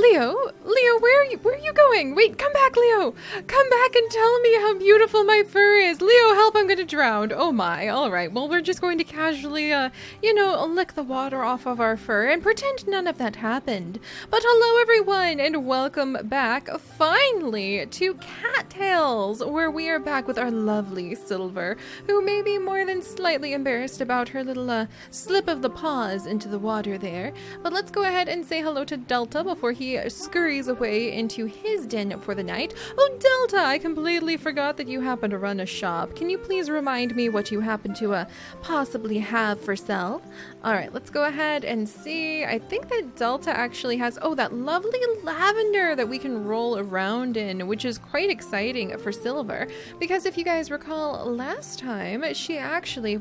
Leo, where are you going? Wait, come back, Leo. Come back and tell me how beautiful my fur is. Leo, help, I'm gonna drown. Oh my, all right. Well, we're just going to casually, lick the water off of our fur and pretend none of that happened. But hello, everyone, and welcome back, finally, to Cattails, where we are back with our lovely Silver, who may be more than slightly embarrassed about her little, slip of the paws into the water there. But let's go ahead and say hello to Delta before he scurries away into his den for the night. Oh, Delta, I completely forgot that you happen to run a shop. Can you please remind me what you happen to possibly have for sale? All right, let's go ahead and see. I think that Delta actually has, that lovely lavender that we can roll around in, which is quite exciting for Silver, because if you guys recall last time, she actually,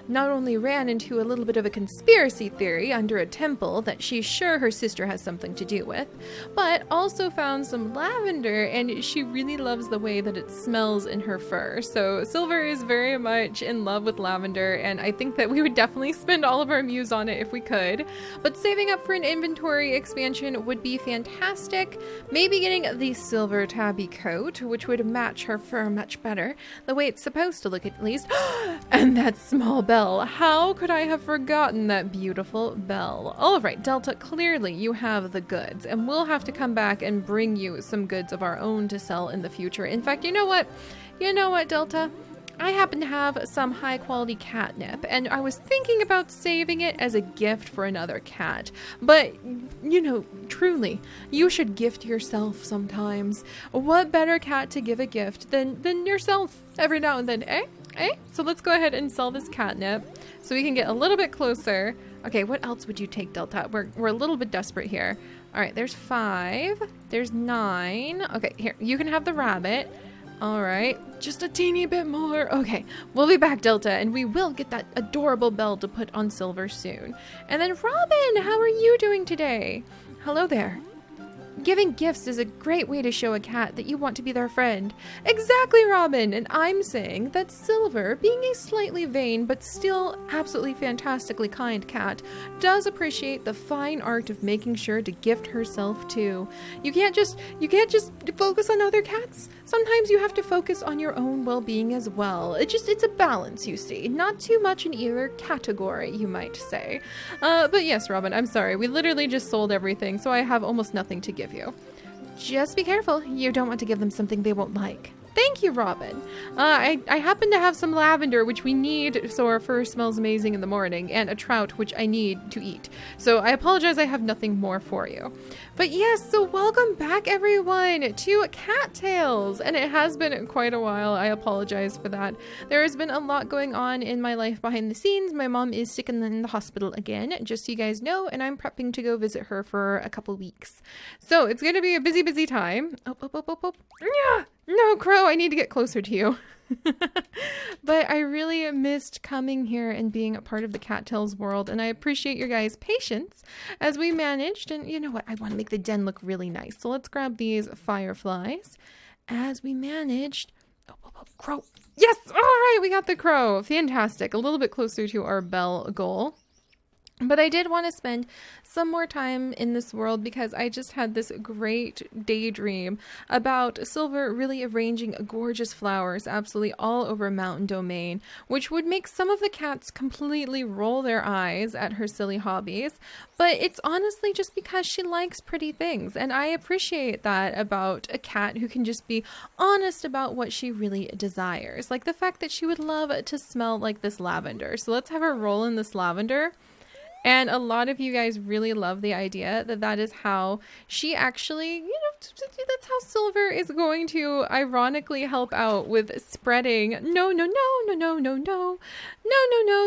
not only ran into a little bit of a conspiracy theory under a temple that she's sure her sister has something to do with, but also found some lavender, and she really loves the way that it smells in her fur. So Silver is very much in love with lavender, and I think that we would definitely spend all of our muse on it if we could. But saving up for an inventory expansion would be fantastic. Maybe getting the silver tabby coat, which would match her fur much better, the way it's supposed to look at least. And that small bell. How could I have forgotten that beautiful bell? All right, Delta, clearly you have the goods, and we'll have to come back and bring you some goods of our own to sell in the future. In fact, you know what? Delta? I happen to have some high quality catnip, and I was thinking about saving it as a gift for another cat. But, truly, you should gift yourself sometimes. What better cat to give a gift than yourself every now and then, eh? So let's go ahead and sell this catnip so we can get a little bit closer. Okay, what else would you take, Delta? We're a little bit desperate here. All right, there's 5. There's 9. Okay, here, you can have the rabbit. All right, just a teeny bit more. Okay, we'll be back, Delta, and we will get that adorable bell to put on Silver soon. And then Robin, how are you doing today? Hello there. Giving gifts is a great way to show a cat that you want to be their friend. Exactly, Robin, and I'm saying that Silver, being a slightly vain but still absolutely fantastically kind cat, does appreciate the fine art of making sure to gift herself too. You can't just focus on other cats. Sometimes you have to focus on your own well-being as well. It's a balance, you see. Not too much in either category, you might say. But yes, Robin, I'm sorry. We literally just sold everything, so I have almost nothing to give you. Just be careful. You don't want to give them something they won't like. Thank you, Robin. I happen to have some lavender, which we need so our fur smells amazing in the morning, and a trout, which I need to eat. So I apologize, I have nothing more for you. But yes, so welcome back, everyone, to Cattails. And it has been quite a while. I apologize for that. There has been a lot going on in my life behind the scenes. My mom is sick and in the hospital again, just so you guys know, and I'm prepping to go visit her for a couple weeks. So it's going to be a busy, busy time. Oh. Yeah. No, Crow, I need to get closer to you. But I really missed coming here and being a part of the Cattails world, and I appreciate your guys' patience as we managed. And you know what? I want to make the den look really nice. So let's grab these fireflies as we managed. Crow. Yes! All right, we got the crow. Fantastic. A little bit closer to our bell goal. But I did want to spend some more time in this world because I just had this great daydream about Silver really arranging gorgeous flowers absolutely all over Mountain Domain, which would make some of the cats completely roll their eyes at her silly hobbies. But it's honestly just because she likes pretty things, and I appreciate that about a cat who can just be honest about what she really desires. Like the fact that she would love to smell like this lavender. So let's have her roll in this lavender. And a lot of you guys really love the idea that is how she actually, that's how Silver is going to ironically help out with spreading. No,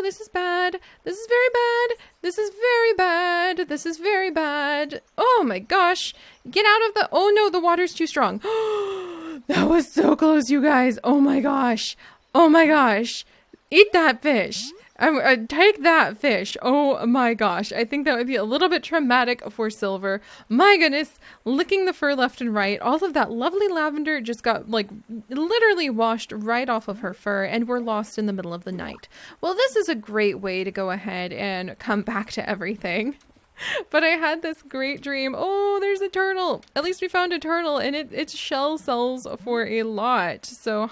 this is bad. This is very bad. This is very bad. This is very bad. Oh my gosh. Get out of the, oh no, the water's too strong. That was so close, you guys. Oh my gosh. Eat that fish. Take that fish. Oh my gosh. I think that would be a little bit traumatic for Silver. My goodness. Licking the fur left and right. All of that lovely lavender just got literally washed right off of her fur, and we're lost in the middle of the night. Well, this is a great way to go ahead and come back to everything. But I had this great dream. Oh, there's a turtle. At least we found a turtle, and its shell sells for a lot. So,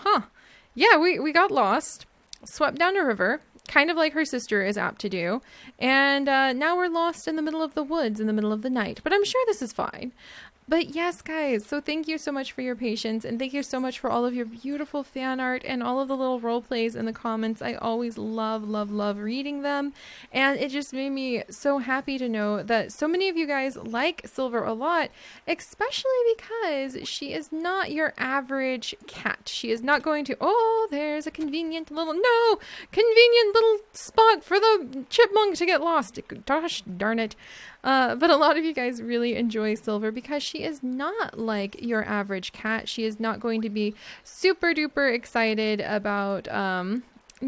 yeah, we got lost, swept down a river, kind of like her sister is apt to do. And now we're lost in the middle of the woods in the middle of the night. But I'm sure this is fine. But yes, guys, so thank you so much for your patience, and thank you so much for all of your beautiful fan art and all of the little role plays in the comments. I always love reading them, and it just made me so happy to know that so many of you guys like Silver a lot, especially because she is not your average cat. She is not going to, oh, there's a convenient little spot for the chipmunk to get lost. Gosh darn it. But a lot of you guys really enjoy Silver because she is not like your average cat. She is not going to be super duper excited about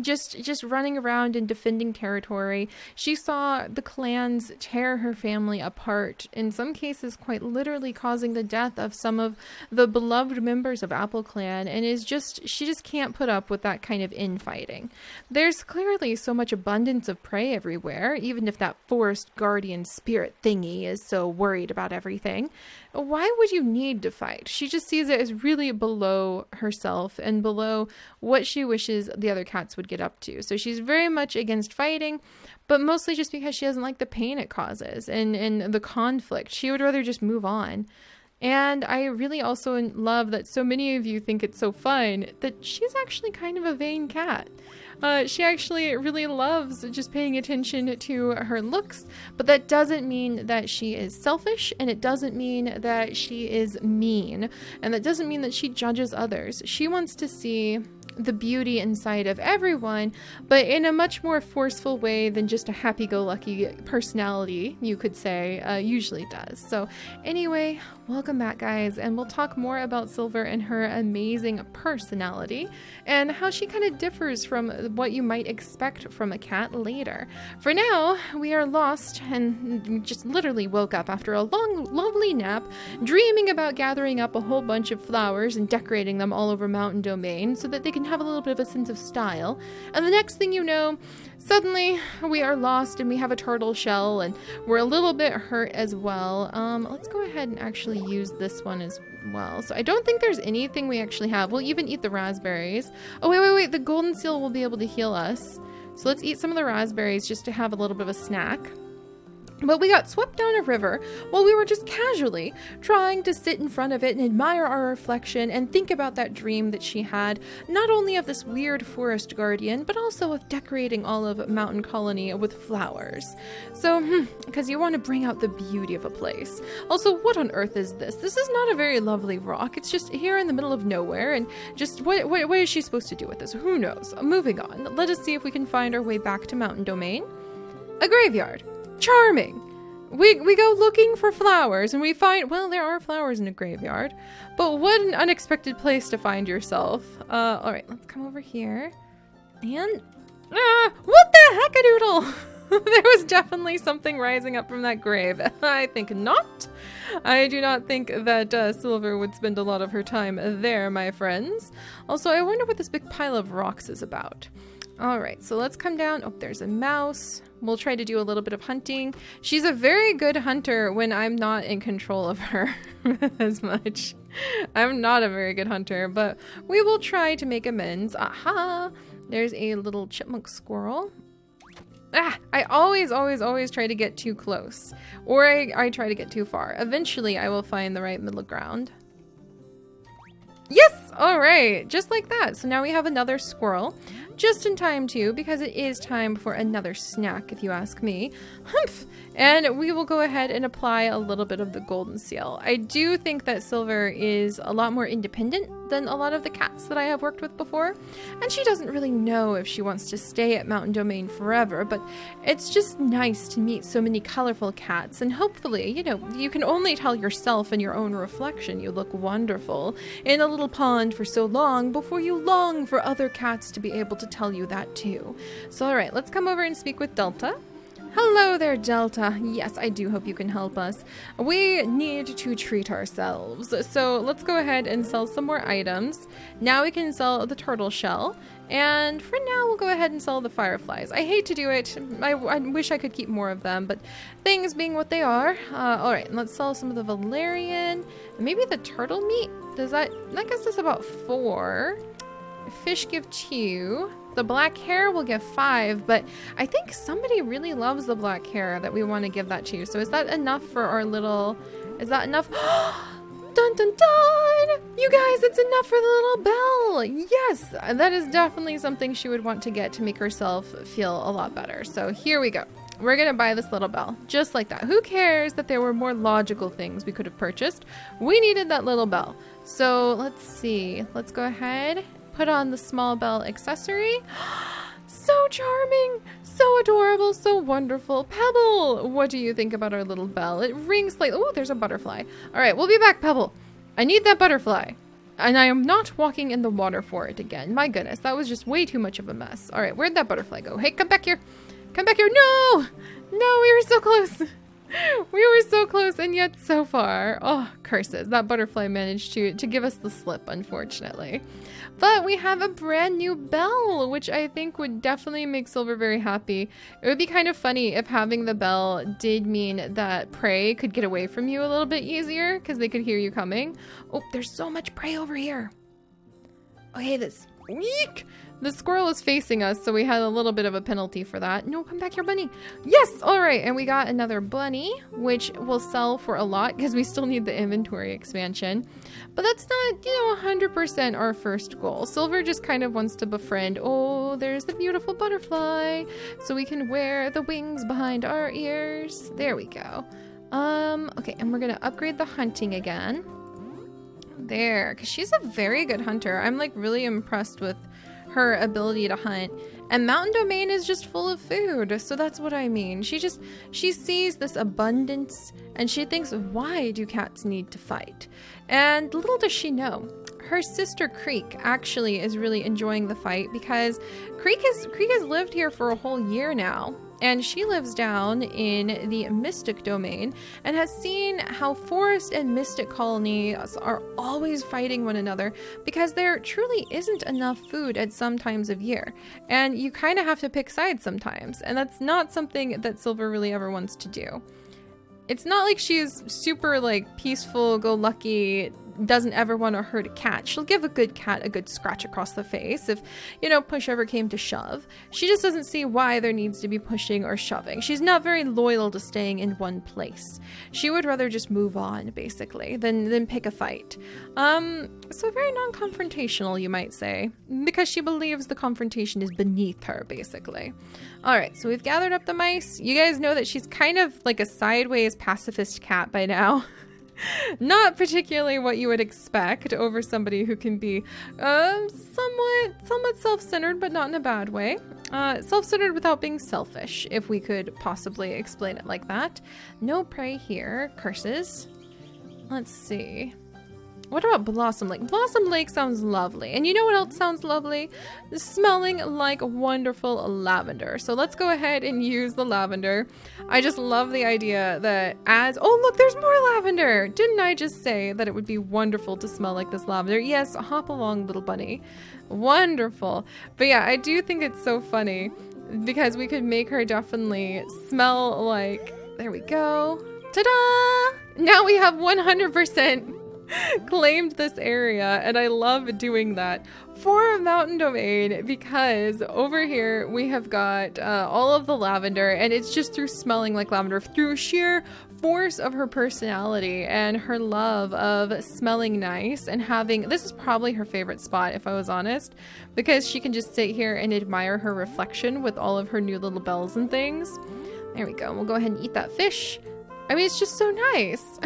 just running around and defending territory. She saw the clans tear her family apart, in some cases quite literally causing the death of some of the beloved members of Apple Clan, and she just can't put up with that kind of infighting. There's clearly so much abundance of prey everywhere, even if that forest guardian spirit thingy is so worried about everything. Why would you need to fight? She just sees it as really below herself and below what she wishes the other cats would get up to. So she's very much against fighting, but mostly just because she doesn't like the pain it causes and the conflict. She would rather just move on. And I really also love that so many of you think it's so fun that she's actually kind of a vain cat. She actually really loves just paying attention to her looks, but that doesn't mean that she is selfish, and it doesn't mean that she is mean, and that doesn't mean that she judges others. She wants to see the beauty inside of everyone, but in a much more forceful way than just a happy-go-lucky personality, you could say, usually does. So anyway, welcome back, guys, and we'll talk more about Silver and her amazing personality and how she kind of differs from what you might expect from a cat later. For now, we are lost and just literally woke up after a long, lovely nap, dreaming about gathering up a whole bunch of flowers and decorating them all over Mountain Domain so that they can have a little bit of a sense of style. And the next thing you know, suddenly we are lost and we have a turtle shell and we're a little bit hurt as well. Let's go ahead and actually use this one as well. So I don't think there's anything we actually have. We'll even eat the raspberries. Oh, wait. The golden seal will be able to heal us. So let's eat some of the raspberries just to have a little bit of a snack. But we got swept down a river while we were just casually trying to sit in front of it and admire our reflection and think about that dream that she had, not only of this weird forest guardian, but also of decorating all of Mountain Colony with flowers. So, because you want to bring out the beauty of a place. Also, what on earth is this? This is not a very lovely rock. It's just here in the middle of nowhere, and just what is she supposed to do with this? Who knows? Moving on. Let us see if we can find our way back to Mountain Domain. A graveyard. Charming. We go looking for flowers and we find, well, there are flowers in a graveyard, but what an unexpected place to find yourself. All right, let's come over here. And what the heck-a-doodle? There was definitely something rising up from that grave. I think not. I do not think that Silver would spend a lot of her time there, my friends. Also, I wonder what this big pile of rocks is about. All right, so let's come down. Oh, there's a mouse. We'll try to do a little bit of hunting. She's a very good hunter when I'm not in control of her as much. I'm not a very good hunter, but we will try to make amends. Aha! There's a little chipmunk squirrel. I always try to get too close. Or I try to get too far. Eventually, I will find the right middle ground. Yes! All right, just like that. So now we have another squirrel. Just in time too, because it is time for another snack, if you ask me. Humph! And we will go ahead and apply a little bit of the golden seal. I do think that Silver is a lot more independent than a lot of the cats that I have worked with before. And she doesn't really know if she wants to stay at Mountain Domain forever, but it's just nice to meet so many colorful cats. And hopefully, you know, you can only tell yourself in your own reflection you look wonderful in a little pond for so long before you long for other cats to be able to tell you that too. So all right, let's come over and speak with Delta. Hello there, Delta. Yes, I do hope you can help us. We need to treat ourselves. So let's go ahead and sell some more items. Now we can sell the turtle shell. And for now, we'll go ahead and sell the fireflies. I hate to do it. I wish I could keep more of them, but things being what they are. All right, let's sell some of the valerian. Maybe the turtle meat. Does that guess that's about 4. Fish give 2. The black hair will give 5, but I think somebody really loves the black hair that we want to give that to. So is that enough for our little... Is that enough? Dun dun dun! You guys, it's enough for the little bell! Yes! That is definitely something she would want to get to make herself feel a lot better. So here we go. We're gonna buy this little bell. Just like that. Who cares that there were more logical things we could have purchased? We needed that little bell. So let's see. Let's go ahead. Put on the small bell accessory. So charming, so adorable, so wonderful. Pebble, what do you think about our little bell? It rings slightly. Oh, there's a butterfly. All right, we'll be back, Pebble. I need that butterfly. And I am not walking in the water for it again. My goodness, that was just way too much of a mess. All right, where'd that butterfly go? Hey, come back here. Come back here. No, no, we were so close. We were so close and yet so far. Oh, curses. That butterfly managed to give us the slip, unfortunately. But we have a brand new bell, which I think would definitely make Silver very happy. It would be kind of funny if having the bell did mean that prey could get away from you a little bit easier because they could hear you coming. Oh, there's so much prey over here. Okay, this week. The squirrel is facing us, so we had a little bit of a penalty for that. No, come back here, bunny. Yes! All right, and we got another bunny, which will sell for a lot because we still need the inventory expansion. But that's not, 100% our first goal. Silver just kind of wants to befriend. Oh, there's the beautiful butterfly. So we can wear the wings behind our ears. There we go. Okay, and we're going to upgrade the hunting again. There, because she's a very good hunter. I'm, really impressed with her ability to hunt, and Mountain Domain is just full of food, so that's what I mean. She sees this abundance and she thinks, why do cats need to fight? And little does she know, her sister Creek actually is really enjoying the fight because Creek has lived here for a whole year now. And she lives down in the Mystic Domain and has seen how Forest and Mystic colonies are always fighting one another because there truly isn't enough food at some times of year. And you kind of have to pick sides sometimes. And that's not something that Silver really ever wants to do. It's not like she's super peaceful, go lucky, doesn't ever want to hurt a cat. She'll give a good cat a good scratch across the face if, push ever came to shove. She just doesn't see why there needs to be pushing or shoving. She's not very loyal to staying in one place. She would rather just move on, basically, than pick a fight. So very non-confrontational, you might say, because she believes the confrontation is beneath her, basically. All right, so we've gathered up the mice. You guys know that she's kind of like a sideways pacifist cat by now. Not particularly what you would expect over somebody who can be somewhat self-centered, but not in a bad way. Self-centered without being selfish, if we could possibly explain it like that. No prey here. Curses. Let's see. What about Blossom Lake? Blossom Lake sounds lovely. And you know what else sounds lovely? Smelling like wonderful lavender. So let's go ahead and use the lavender. I just love the idea that oh, look, there's more lavender. Didn't I just say that it would be wonderful to smell like this lavender? Yes, hop along, little bunny. Wonderful. But yeah, I do think it's so funny because we could make her definitely smell like, there we go. Ta-da! Now we have 100% claimed this area, and I love doing that for Mountain Domain because over here we have got all of the lavender, and it's just through smelling like lavender, through sheer force of her personality and her love of smelling nice and this is probably her favorite spot, if I was honest, because she can just sit here and admire her reflection with all of her new little bells and things. There we go. We'll go ahead and eat that fish. I mean, it's just so nice.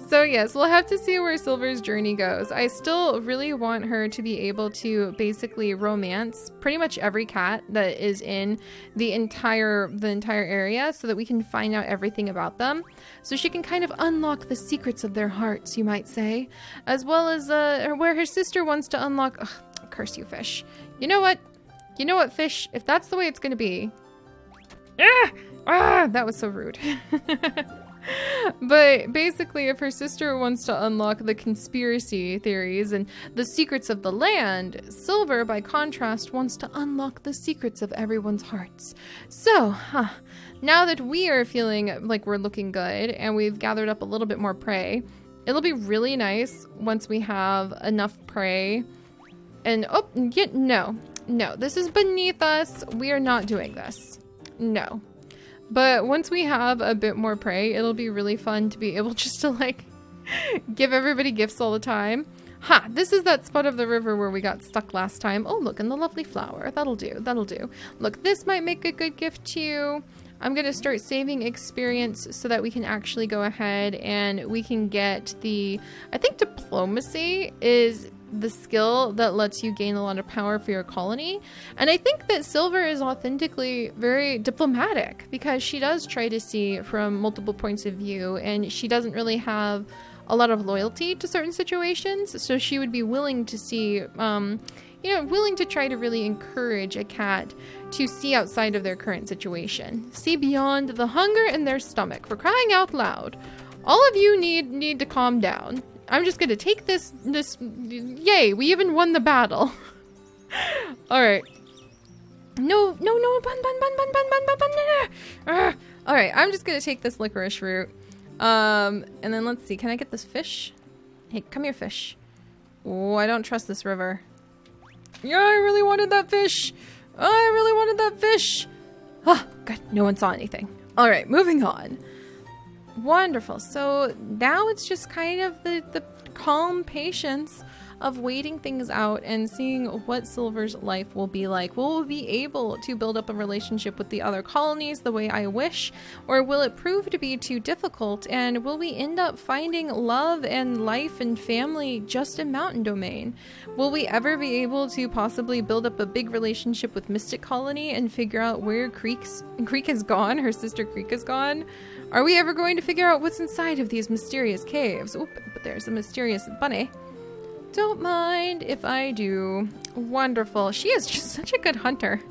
So yes, we'll have to see where Silver's journey goes. I still really want her to be able to basically romance pretty much every cat that is in the entire area so that we can find out everything about them. So she can kind of unlock the secrets of their hearts, you might say, as well as where her sister wants to unlock... Ugh, curse you, fish. You know what? You know what, fish? If that's the way it's going to be, That was so rude. But basically, if her sister wants to unlock the conspiracy theories and the secrets of the land, Silver, by contrast, wants to unlock the secrets of everyone's hearts. So, now that we are feeling like we're looking good and we've gathered up a little bit more prey, it'll be really nice once we have enough prey. And, no, this is beneath us. We are not doing this. No. But once we have a bit more prey, it'll be really fun to be able just to, like, give everybody gifts all the time. This is that spot of the river where we got stuck last time. Oh, look, and the lovely flower. That'll do. Look, this might make a good gift to you. I'm going to start saving experience so that we can actually go ahead and we can get the... I think diplomacy is the skill that lets you gain a lot of power for your colony. And I think that Silver is authentically very diplomatic because she does try to see from multiple points of view, and she doesn't really have a lot of loyalty to certain situations. So she would be willing to see, willing to try to really encourage a cat to see outside of their current situation. See beyond the hunger in their stomach. For crying out loud. All of you need to calm down. I'm just gonna take this, yay, we even won the battle. Alright. No, bun. Alright, I'm just gonna take this licorice root. And then let's see, can I get this fish? Hey, come here, fish. Oh, I don't trust this river. Yeah, I really wanted that fish. Good, no one saw anything. Alright, moving on. Wonderful. So now it's just kind of the calm patience of waiting things out and seeing what Silver's life will be like. Will we be able to build up a relationship with the other colonies the way I wish? Or will it prove to be too difficult? And will we end up finding love and life and family just in Mountain Domain? Will we ever be able to possibly build up a big relationship with Mystic Colony and figure out where Creek has gone, her sister Creek is gone? Are we ever going to figure out what's inside of these mysterious caves? Oop, but there's a mysterious bunny. Don't mind if I do. Wonderful. She is just such a good hunter.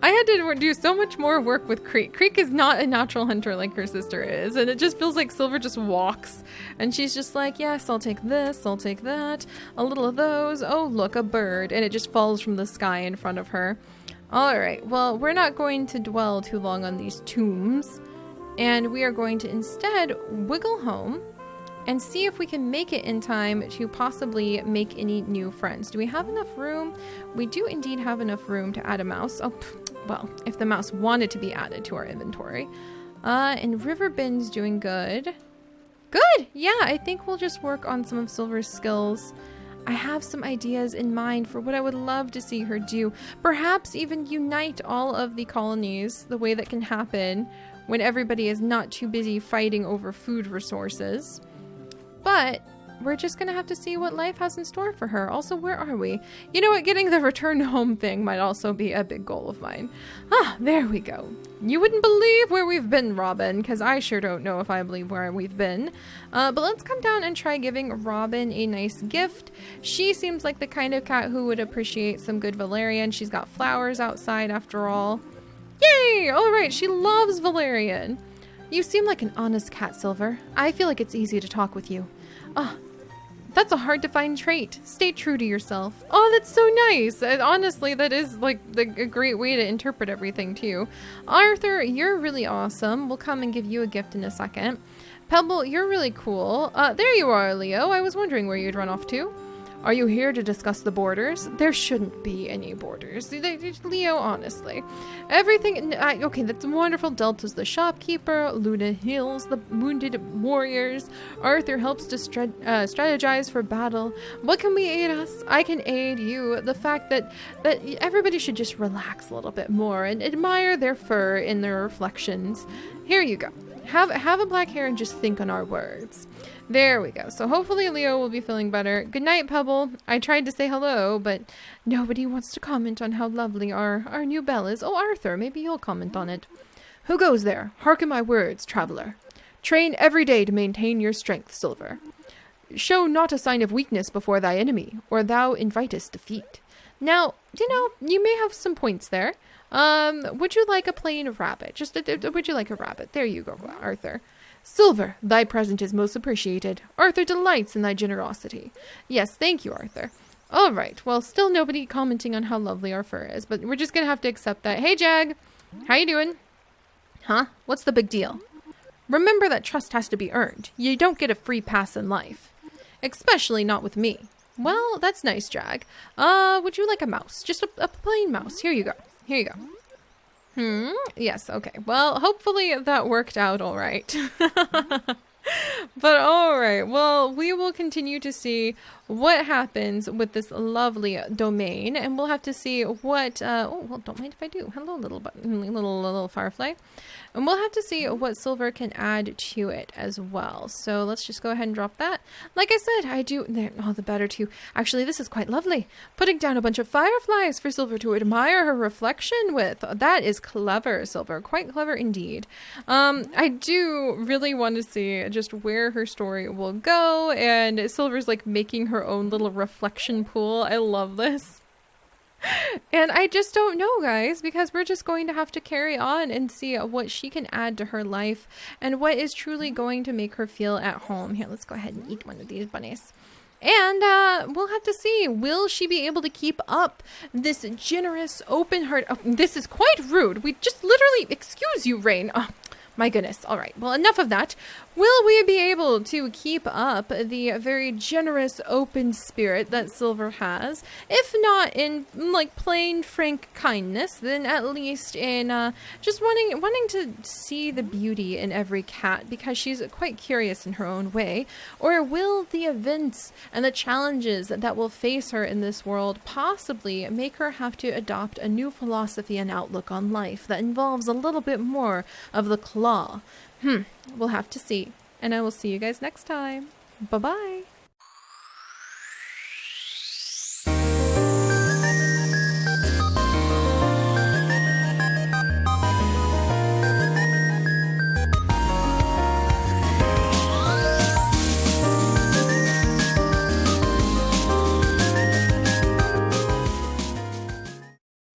I had to do so much more work with Creek. Creek is not a natural hunter like her sister is, and it just feels like Silver just walks, and she's just like, yes, I'll take this, I'll take that, a little of those. Oh, look, a bird, and it just falls from the sky in front of her. All right, well, we're not going to dwell too long on these tombs. And we are going to instead wiggle home and see if we can make it in time to possibly make any new friends. Do we have enough room? We do indeed have enough room to add a mouse. Oh, well, if the mouse wanted to be added to our inventory. And Riverbend's doing good. Good! Yeah, I think we'll just work on some of Silver's skills. I have some ideas in mind for what I would love to see her do. Perhaps even unite all of the colonies the way that can happen when everybody is not too busy fighting over food resources. But we're just gonna have to see what life has in store for her. Also, where are we? You know what? Getting the return home thing might also be a big goal of mine. There we go. You wouldn't believe where we've been, Robin, because I sure don't know if I believe where we've been. But let's come down and try giving Robin a nice gift. She seems like the kind of cat who would appreciate some good valerian. She's got flowers outside after all. Yay! Alright, she loves valerian. You seem like an honest cat, Silver. I feel like it's easy to talk with you. That's a hard to find trait. Stay true to yourself. Oh, that's so nice. Honestly, that is like a great way to interpret everything too. Arthur, you're really awesome. We'll come and give you a gift in a second. Pebble, you're really cool. There you are, Leo. I was wondering where you'd run off to. Are you here to discuss the borders? There shouldn't be any borders. Leo, honestly. Everything... okay, that's wonderful. Delta's the shopkeeper. Luna heals the wounded warriors. Arthur helps to strategize for battle. What can we aid us? I can aid you. The fact that everybody should just relax a little bit more and admire their fur in their reflections. Here you go. Have a black hair and just think on our words. There we go. So hopefully Leo will be feeling better. Good night, Pebble. I tried to say hello, but nobody wants to comment on how lovely our new bell is. Oh, Arthur, maybe you'll comment on it. Who goes there? Hearken my words, traveler. Train every day to maintain your strength, Silver. Show not a sign of weakness before thy enemy, or thou invitest defeat. Now, you may have some points there. Would you like a plain rabbit? Would you like a rabbit? There you go, Arthur. Silver, thy present is most appreciated. Arthur delights in thy generosity. Yes, thank you, Arthur. All right, well, still nobody commenting on how lovely our fur is, but we're just gonna have to accept that. Hey, Jag, how you doing? Huh? What's the big deal? Remember that trust has to be earned. You don't get a free pass in life. Especially not with me. Well, that's nice, Jag. Would you like a mouse? Just a plain mouse. Here you go. Here you go. Yes, okay. Well, hopefully that worked out all right. But all right, well, we will continue to see what happens with this lovely domain, and we'll have to see what, oh, well, don't mind if I do. Hello, little firefly. And we'll have to see what Silver can add to it as well. So let's just go ahead and drop that. Like I said, I do, oh, the better too. Actually, this is quite lovely. Putting down a bunch of fireflies for Silver to admire her reflection with. That is clever, Silver. Quite clever indeed. I do really want to see just where her story will go. And Silver's like making her own little reflection pool. I love this. And I just don't know, guys, because we're just going to have to carry on and see what she can add to her life and what is truly going to make her feel at home. Here, let's go ahead and eat one of these bunnies. And we'll have to see, will she be able to keep up this generous, open heart? Oh, this is quite rude. We just literally, excuse you, Rain. Oh, my goodness. All right. Well, enough of that. Will we be able to keep up the very generous, open spirit that Silver has? If not in, like, plain, frank kindness, then at least in just wanting to see the beauty in every cat because she's quite curious in her own way? Or will the events and the challenges that will face her in this world possibly make her have to adopt a new philosophy and outlook on life that involves a little bit more of the claw? We'll have to see. And I will see you guys next time. Bye-bye.